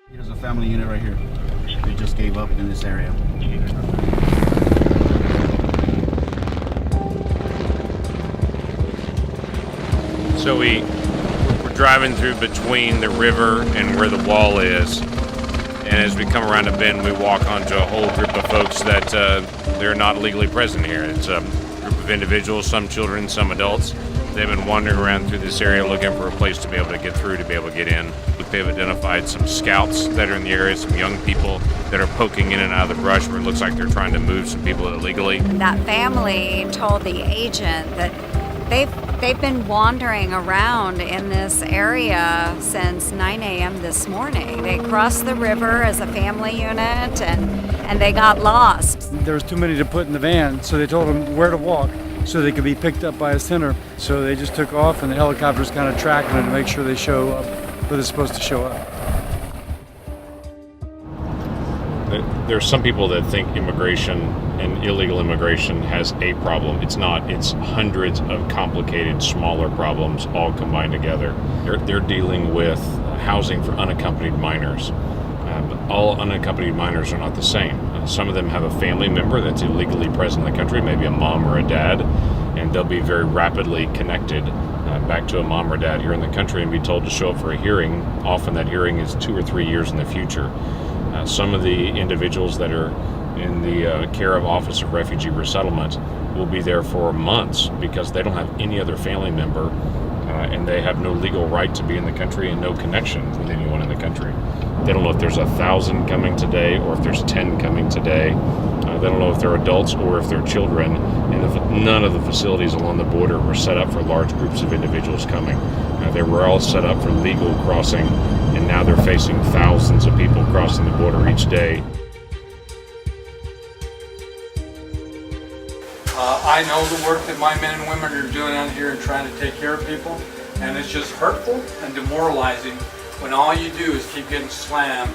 Here's a family unit right here. They just gave up in this area. So we're driving through between the river and where the wall is. And as we come around a bend, we walk onto a whole group of folks that they're not legally present here. It's a group of individuals, some children, some adults. They've been wandering around through this area looking for a place to be able to get through, to be able to get in. They've identified some scouts that are in the area, some young people that are poking in and out of the brush where it looks like they're trying to move some people illegally. That family told the agent that they've been wandering around in this area since 9 a.m. this morning. They crossed the river as a family unit and they got lost. There was too many to put in the van, so they told them where to walk so they could be picked up by a center. So they just took off, and the helicopter's kind of tracking them to make sure they show up where they're supposed to show up. There's some people that think immigration and illegal immigration has a problem. It's not. It's hundreds of complicated, smaller problems all combined together. They're dealing with housing for unaccompanied minors. But all unaccompanied minors are not the same. Some of them have a family member that's illegally present in the country, maybe a mom or a dad, and they'll be very rapidly connected back to a mom or dad here in the country and be told to show up for a hearing. Often that hearing is 2 or 3 years in the future. Some of the individuals that are in the care of Office of Refugee Resettlement will be there for months because they don't have any other family member and they have no legal right to be in the country and no connection with anyone in the country. They don't know if there's 1,000 coming today or if there's 10 coming today. They don't know if they're adults or if they're children. And none of the facilities along the border were set up for large groups of individuals coming. They were all set up for legal crossing, and now they're facing thousands of people crossing the border each day. I know the work that my men and women are doing out here and trying to take care of people, and it's just hurtful and demoralizing when all you do is keep getting slammed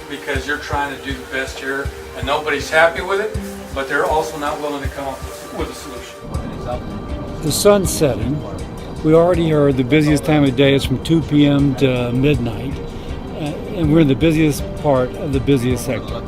because you're trying to do the best here, and nobody's happy with it, but they're also not willing to come up with a solution. The sun's setting. We already are the busiest time of day. It's from 2 p.m. to midnight, and we're in the busiest part of the busiest sector.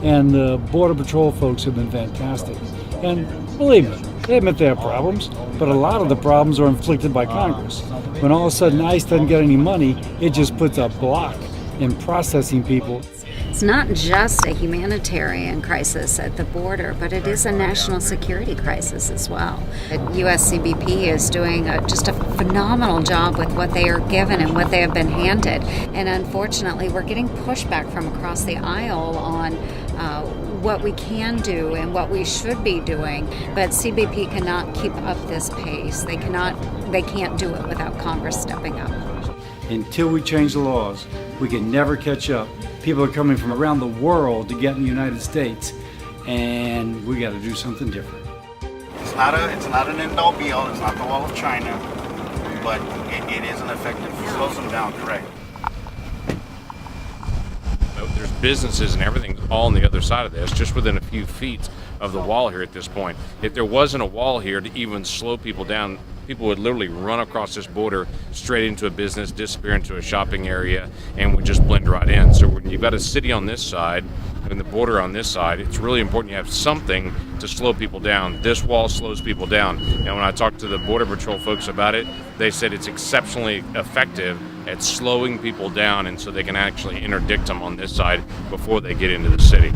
And the Border Patrol folks have been fantastic. And believe me, they admit they have problems, but a lot of the problems are inflicted by Congress. When all of a sudden ICE doesn't get any money, it just puts a block in processing people. It's not just a humanitarian crisis at the border, but it is a national security crisis as well. The U.S. CBP is doing just a phenomenal job with what they are given and what they have been handed. And unfortunately, we're getting pushback from across the aisle on what we can do and what we should be doing. But CBP cannot keep up this pace. They can't do it without Congress stepping up. Until we change the laws, we can never catch up. People are coming from around the world to get in the United States, and we got to do something different. It's not an end-all be-all. It's not the wall of China, but it is an effective. Slows them down, correct. There's businesses and everything all on the other side of this, just within a few feet of the wall here at this point. If there wasn't a wall here to even slow people down, people would literally run across this border straight into a business, disappear into a shopping area, and would just blend right in. So when you've got a city on this side and the border on this side, it's really important you have something to slow people down. This wall slows people down. And when I talked to the Border Patrol folks about it, they said it's exceptionally effective at slowing people down, and so they can actually interdict them on this side before they get into the city.